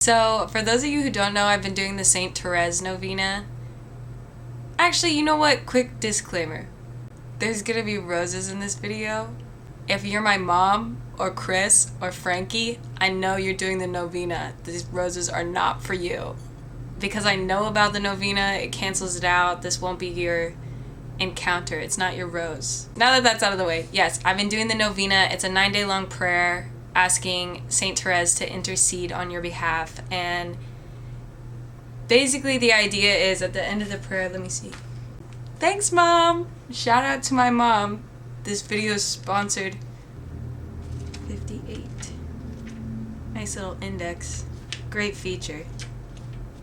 So, for those of you who don't know, I've been doing the St. Therese novena. Actually, you know what? Quick disclaimer. There's gonna be roses in this video. If you're my mom, or Chris, or Frankie, I know you're doing the novena. These roses are not for you. Because I know about the novena, it cancels it out. This won't be your encounter. It's not your rose. Now that that's out of the way, yes, I've been doing the novena. It's a 9-day long prayer asking St. Therese to intercede on your behalf. And basically the idea is at the end of the prayer, let me see. Thanks, Mom! Shout out to my mom. This video is sponsored. 58. Nice little index. Great feature.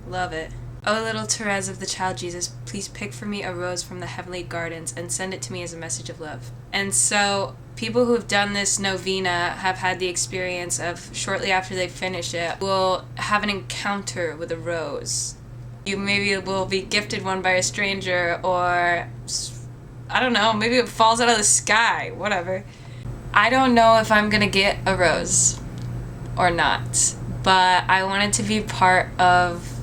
Love it. Oh, little Therese of the child Jesus, please pick for me a rose from the heavenly gardens and send it to me as a message of love. And so, people who have done this novena have had the experience of, shortly after they finish it, will have an encounter with a rose. You maybe will be gifted one by a stranger, or, I don't know, maybe it falls out of the sky, whatever. I don't know if I'm gonna get a rose or not, but I wanted to be part of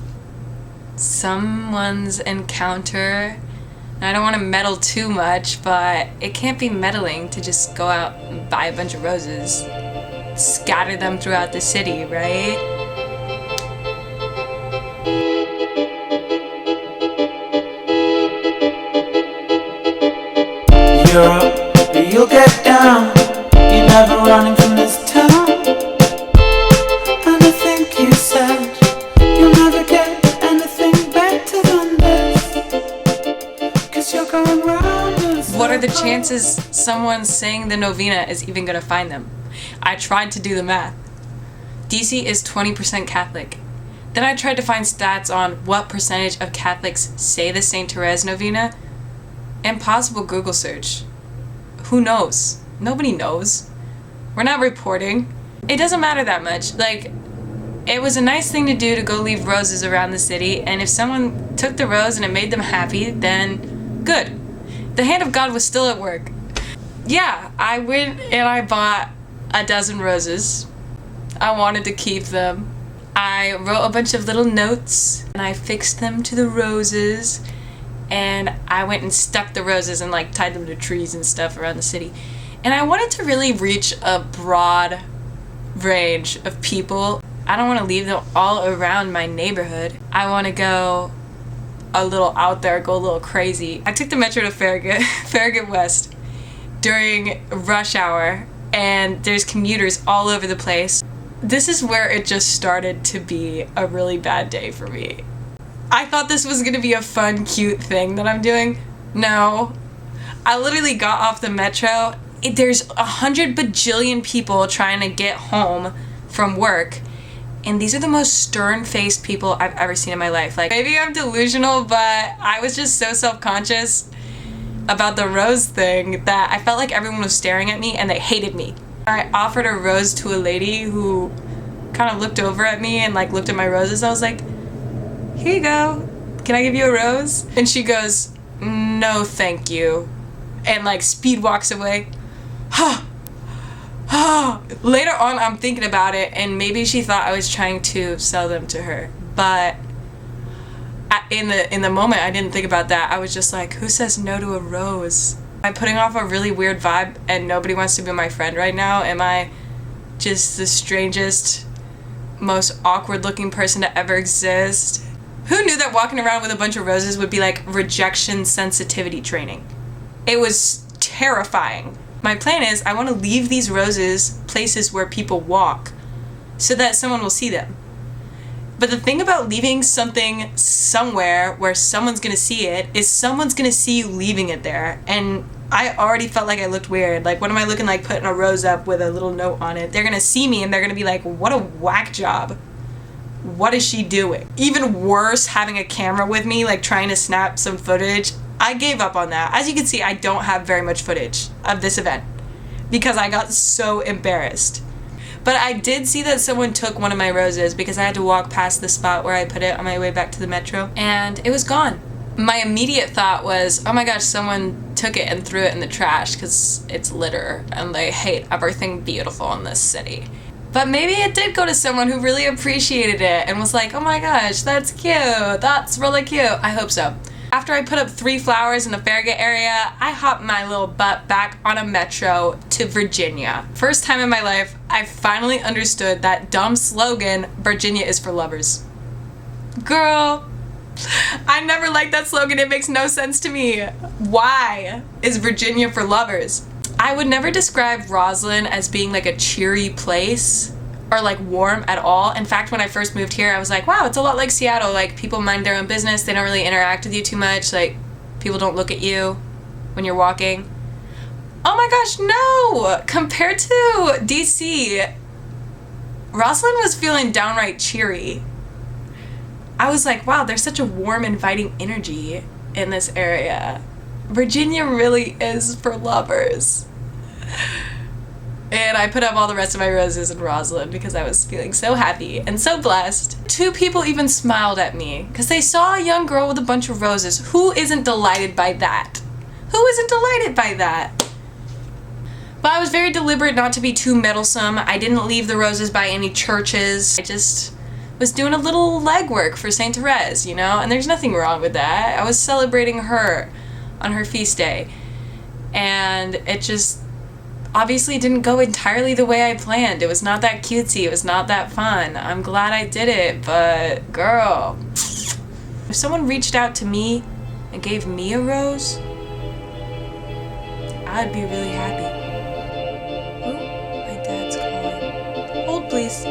someone's encounter. And I don't want to meddle too much, but it can't be meddling to just go out and buy a bunch of roses, scatter them throughout the city, right? You're up, you'll get down. You're never running from this town. And I think you said you'll never get anything better than this, 'cause you're going round in a circle. What are the chances someone saying the novena is even gonna find them? I tried to do the math. DC is 20% Catholic. Then I tried to find stats on what percentage of Catholics say the St. Therese novena. Impossible Google search. Who knows? Nobody knows. We're not reporting. It doesn't matter that much. Like, it was a nice thing to do to go leave roses around the city, and if someone took the rose and it made them happy, then good. The hand of God was still at work. Yeah, I went and I bought a dozen roses. I wanted to keep them. I wrote a bunch of little notes, and I fixed them to the roses, and I went and stuck the roses and like tied them to trees and stuff around the city. And I wanted to really reach a broad range of people. I don't want to leave them all around my neighborhood. I want to go a little out there, go a little crazy. I took the metro to Farragut West during rush hour, and there's commuters all over the place. This is where it just started to be a really bad day for me. I thought this was gonna be a fun, cute thing that I'm doing. No. I literally got off the metro. There's 100 bajillion people trying to get home from work, and these are the most stern-faced people I've ever seen in my life. Like, maybe I'm delusional, but I was just so self-conscious about the rose thing that I felt like everyone was staring at me and they hated me. I offered a rose to a lady who kind of looked over at me and like looked at my roses. I was like, here you go. Can I give you a rose? And she goes, no, thank you. And like speed walks away. Later on, I'm thinking about it, and maybe she thought I was trying to sell them to her. But in the moment, I didn't think about that. I was just like, who says no to a rose? Am I putting off a really weird vibe and nobody wants to be my friend right now? Am I just the strangest, most awkward looking person to ever exist? Who knew that walking around with a bunch of roses would be like rejection sensitivity training? It was terrifying. My plan is I want to leave these roses places where people walk so that someone will see them. But the thing about leaving something somewhere where someone's going to see it is someone's going to see you leaving it there. And I already felt like I looked weird. Like, what am I looking like putting a rose up with a little note on it? They're going to see me and they're going to be like, what a whack job. What is she doing? Even worse, having a camera with me, like trying to snap some footage. I gave up on that. As you can see, I don't have very much footage of this event because I got so embarrassed. But I did see that someone took one of my roses because I had to walk past the spot where I put it on my way back to the metro, and it was gone. My immediate thought was, oh my gosh, someone took it and threw it in the trash because it's litter and they hate everything beautiful in this city. But maybe it did go to someone who really appreciated it and was like, oh my gosh, that's cute. That's really cute. I hope so. After I put up 3 flowers in the Farragut area, I hopped my little butt back on a metro to Virginia. First time in my life, I finally understood that dumb slogan, Virginia is for lovers. Girl, I never liked that slogan. It makes no sense to me. Why is Virginia for lovers? I would never describe Roslyn as being like a cheery place or like warm at all. In fact, when I first moved here, I was like, wow, it's a lot like Seattle. Like, people mind their own business. They don't really interact with you too much. Like, people don't look at you when you're walking. Oh my gosh, no! Compared to DC, Roslyn was feeling downright cheery. I was like, wow, there's such a warm, inviting energy in this area. Virginia really is for lovers. And I put up all the rest of my roses in Roslyn because I was feeling so happy and so blessed. 2 people even smiled at me because they saw a young girl with a bunch of roses. Who isn't delighted by that? Who isn't delighted by that? But I was very deliberate not to be too meddlesome. I didn't leave the roses by any churches. I just was doing a little legwork for St. Therese, you know? And there's nothing wrong with that. I was celebrating her on her feast day. And it just obviously didn't go entirely the way I planned. It was not that cutesy. It was not that fun. I'm glad I did it, but girl, if someone reached out to me and gave me a rose, I'd be really happy. Oh, my dad's calling. Hold, please.